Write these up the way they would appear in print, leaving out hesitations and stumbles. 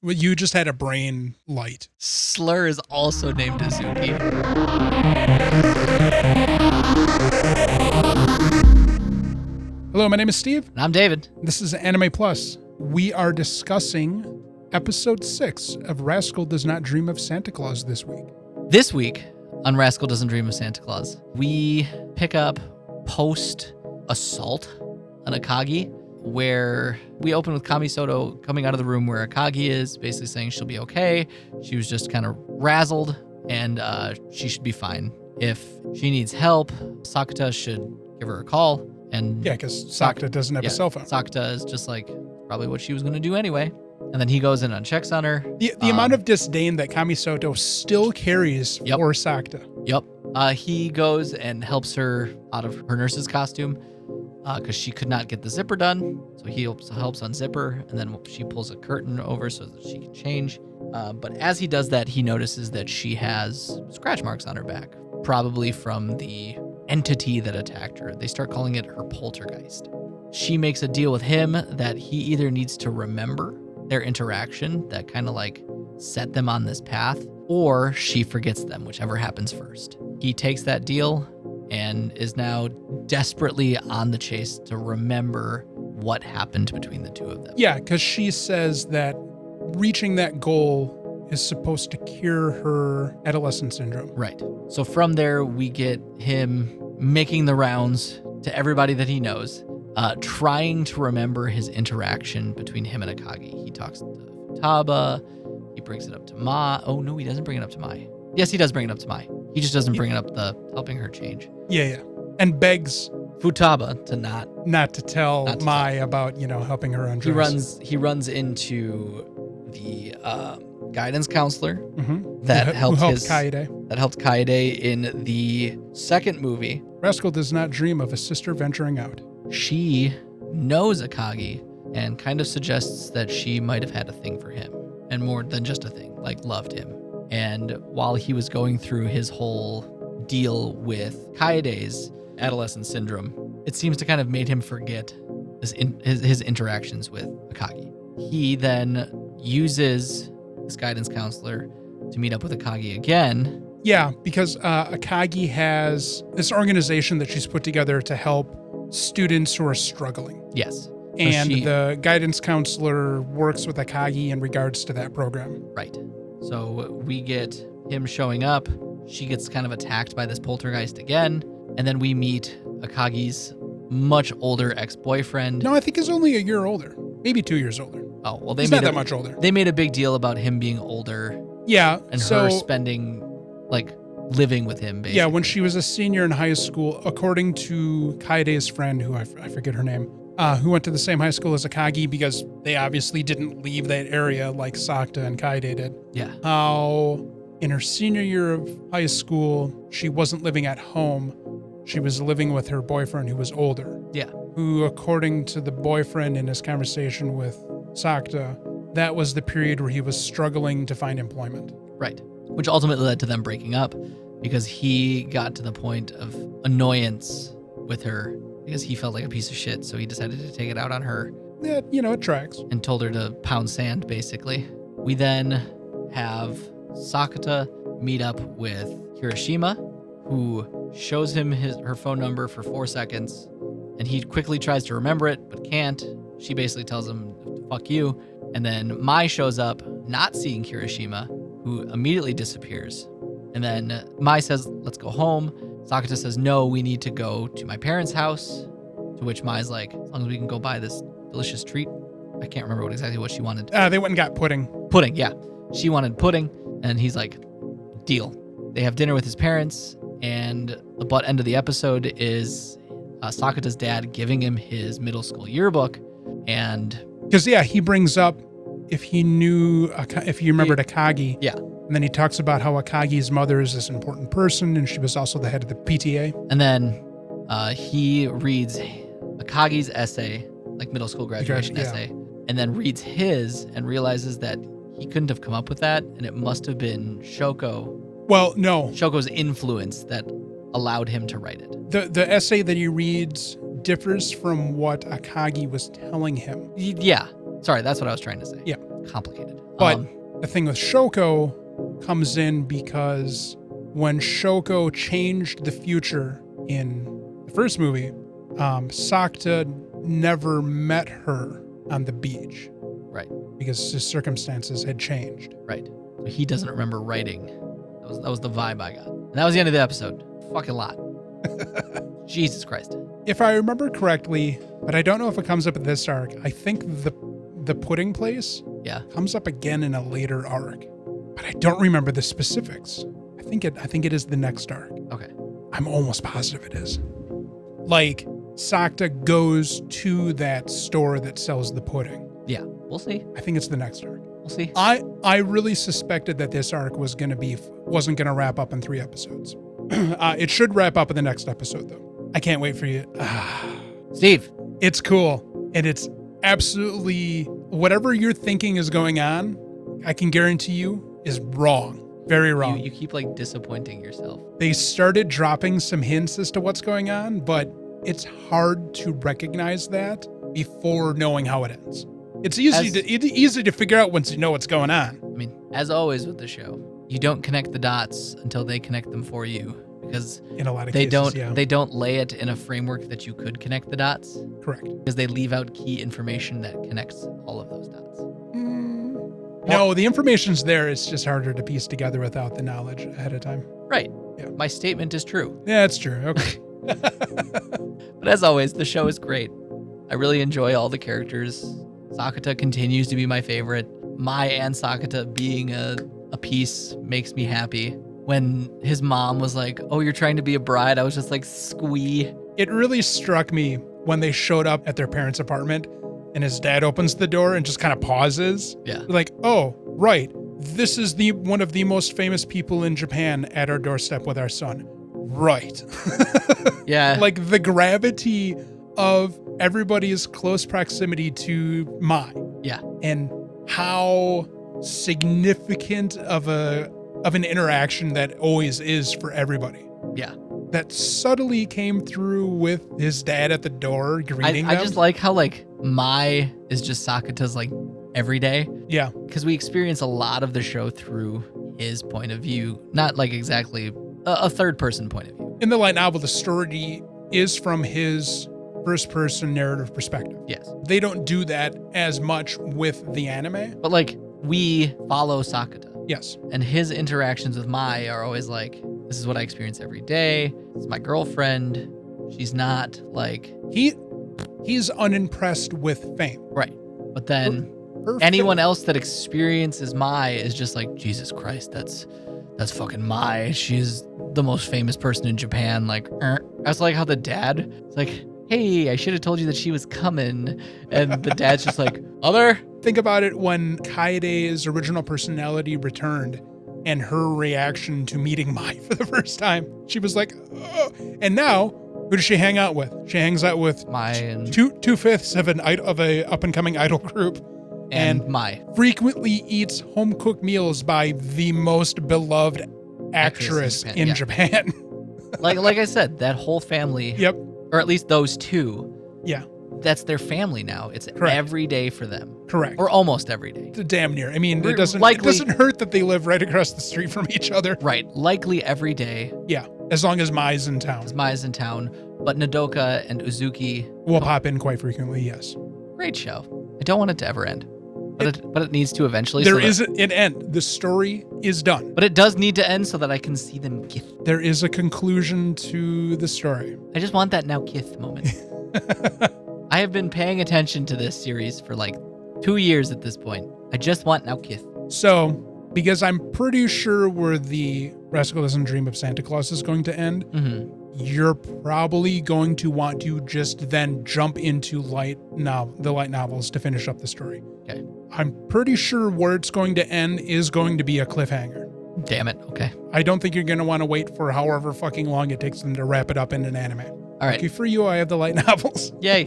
Well, you just had a brain light. Slur is also named Izuki. Hello, my name is Steve. And I'm David. This is Anime Plus. We are discussing episode 6 of Rascal Does Not Dream of Santa Claus this week. This week on Rascal Doesn't Dream of Santa Claus, we pick up post-assault on Akagi, where we open with Kamisoto coming out of the room where Akagi is, basically saying she'll be okay. She was just kind of razzled, and she should be fine. If she needs help, Sakuta should give her a call. And yeah, because Sakuta doesn't have a cell phone. Sakuta is just like probably what she was going to do anyway. And then he goes in and checks on her. The amount of disdain that Kamisoto still carries for Sakuta. Yep. He goes and helps her out of her nurse's costume because she could not get the zipper done. So he helps unzip her, and then she pulls a curtain over so that she can change. But as he does that, he notices that she has scratch marks on her back, probably from the entity that attacked her. They start calling it her poltergeist. She makes a deal with him that he either needs to remember their interaction that kind of like set them on this path, or she forgets them, whichever happens first. He takes that deal and is now desperately on the chase to remember what happened between the two of them. Yeah, because she says that reaching that goal is supposed to cure her adolescent syndrome. Right. So from there, we get him making the rounds to everybody that he knows, trying to remember his interaction between him and Akagi. He talks to Futaba. He brings it up to Mai. Oh, no, he doesn't bring it up to Mai. Yes, he does bring it up to Mai. He just doesn't bring it up the helping her change. Yeah. And begs Futaba to not to tell Mai about, helping her undress. He runs into the guidance counselor who helped Kaede. That helped Kaede in the second movie. Rascal does not dream of a sister venturing out. She knows Akagi and kind of suggests that she might have had a thing for him, and more than just a thing, like loved him. And while he was going through his whole deal with Kaede's adolescent syndrome, it seems to kind of made him forget his interactions with Akagi. He then uses this guidance counselor to meet up with Akagi again. Yeah, because Akagi has this organization that she's put together to help students who are struggling. Yes. And the guidance counselor works with Akagi in regards to that program. Right. So we get him showing up. She gets kind of attacked by this poltergeist again. And then we meet Akagi's much older ex-boyfriend. No, I think he's only a year older. Maybe 2 years older. Oh, well, he's not that much older. They made a big deal about him being older. Yeah. And her spending, living with him, basically. Yeah, when she was a senior in high school, according to Kaede's friend, who I forget her name, who went to the same high school as Akagi, because they obviously didn't leave that area like Sakuta and Kaede did. Yeah. How in her senior year of high school, she wasn't living at home. She was living with her boyfriend who was older. Yeah. Who, according to the boyfriend in his conversation with Sakuta, that was the period where he was struggling to find employment. Right. Which ultimately led to them breaking up because he got to the point of annoyance with her because he felt like a piece of shit. So he decided to take it out on her. Yeah, it tracks. And told her to pound sand, basically. We then have Sakuta meet up with Hiroshima, who shows him her phone number for 4 seconds. And he quickly tries to remember it, but can't. She basically tells him, fuck you. And then Mai shows up, not seeing Hiroshima, who immediately disappears. And then Mai says, let's go home. Sakuta says, no, we need to go to my parents' house. To which Mai's like, as long as we can go buy this delicious treat. I can't remember exactly what she wanted. They went and got pudding. Pudding, yeah. She wanted pudding. And he's like, deal. They have dinner with his parents. And the butt end of the episode is Sakuta's dad giving him his middle school yearbook. And because, he brings up if he remembered Akagi. Yeah. And then he talks about how Akagi's mother is this important person, and she was also the head of the PTA. And then he reads Akagi's essay, like middle school graduation essay, and then reads his and realizes that he couldn't have come up with that, and it must have been Shoko. Well, no. Shoko's influence that allowed him to write it. The essay that he reads differs from what Akagi was telling him. Yeah. Sorry, that's what I was trying to say. Yeah. complicated. But the thing with Shoko comes in because when Shoko changed the future in the first movie, Sakuta never met her on the beach. Right. Because his circumstances had changed. Right. So he doesn't remember writing. That was the vibe I got. And that was the end of the episode. Fucking lot. Jesus Christ. If I remember correctly, but I don't know if it comes up in this arc, I think the pudding place comes up again in a later arc. But I don't remember the specifics. I think it is the next arc. Okay. I'm almost positive it is. Like, Sakuta goes to that store that sells the pudding. Yeah, we'll see. I think it's the next arc. We'll see. I really suspected that this arc wasn't gonna wrap up in 3 episodes. It should wrap up in the next episode, though. I can't wait for you. Steve. It's cool. And it's absolutely, whatever you're thinking is going on, I can guarantee you is wrong. Very wrong. You keep like disappointing yourself. They started dropping some hints as to what's going on, but it's hard to recognize that before knowing how it ends. It's easy to figure out once you know what's going on. I mean, as always with the show, you don't connect the dots until they connect them for you, because in a lot of they cases, they don't lay it in a framework that you could connect the dots. Correct. Because they leave out key information that connects all of those dots. No, the information's there. It's just harder to piece together without the knowledge ahead of time. Right. Yeah. My statement is true. Yeah, it's true. Okay. But as always, the show is great. I really enjoy all the characters. Sakuta continues to be my favorite. Mai and Sakuta being a piece makes me happy. When his mom was like, "Oh, you're trying to be a bride," I was just like, squee. It really struck me when they showed up at their parents' apartment and his dad opens the door and just kind of pauses. Yeah. Like, oh, right. This is one of the most famous people in Japan at our doorstep with our son. Right. Yeah. Like the gravity of everybody's close proximity to Mai. Yeah. And how significant of an interaction that always is for everybody. Yeah. That subtly came through with his dad at the door greeting them. I just like how like Mai is just Sakuta's like everyday. Yeah. Because we experience a lot of the show through his point of view, not like exactly a third person point of view. In the light novel, the story is from his first person narrative perspective. Yes. They don't do that as much with the anime. But like we follow Sakuta. Yes. And his interactions with Mai are always like, this is what I experience every day. It's my girlfriend. She's not like... He's unimpressed with fame. Right. But then Her anyone fame. else that experiences Mai is just like, Jesus Christ, that's fucking Mai. She's the most famous person in Japan. Like, That's like how the dad is like, hey, I should have told you that she was coming. And the dad's just like, Mother? Think about it when Kaide's original personality returned and her reaction to meeting Mai for the first time. She was like, oh. And now, who does she hang out with? She hangs out with Mai and... two-fifths of a up-and-coming idol group. And Mai. Frequently eats home-cooked meals by the most beloved actress in Japan. like I said, that whole family... Yep. Or at least those two. Yeah. That's their family now. It's Correct. every day for them. Correct. Or almost every day. Damn near. I mean, it doesn't hurt that they live right across the street from each other. Right. Likely every day. Yeah. As long as Mai's in town. Mai's in town. But Nodoka and Uzuki will pop in quite frequently, yes. Great show. I don't want it to ever end. But it needs to eventually. There is an end. The story is done. But it does need to end so that I can see them kith. There is a conclusion to the story. I just want that now kith moment. I have been paying attention to this series for like 2 years at this point. I just want now kith. So, because I'm pretty sure where the Rascal Doesn't Dream of Santa Claus is going to end, you're probably going to want to just then jump into the light novels to finish up the story. Okay. I'm pretty sure where it's going to end is going to be a cliffhanger. Damn it. Okay. I don't think you're going to want to wait for however fucking long it takes them to wrap it up in an anime. All right. Okay, for you, I have the light novels. Yay.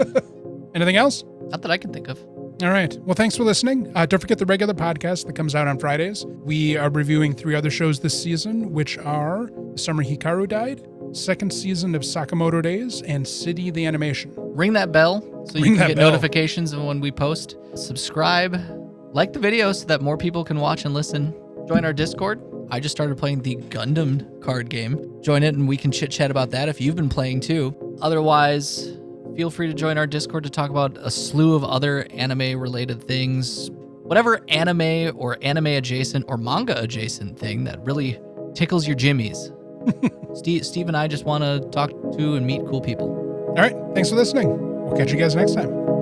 Anything else? Not that I can think of. All right. Well, thanks for listening. Don't forget the regular podcast that comes out on Fridays. We are reviewing 3 other shows this season, which are Summer Hikaru Died, 2nd season of Sakamoto Days, and City the Animation. Ring that bell so you can get notifications of when we post. Subscribe, like the video so that more people can watch and listen. Join our Discord. I just started playing the Gundam card game. Join it and we can chit chat about that if you've been playing too. Otherwise, feel free to join our Discord to talk about a slew of other anime related things. Whatever anime or anime adjacent or manga adjacent thing that really tickles your jimmies. Steve and I just want to talk to and meet cool people. All right. Thanks for listening. We'll catch you guys next time.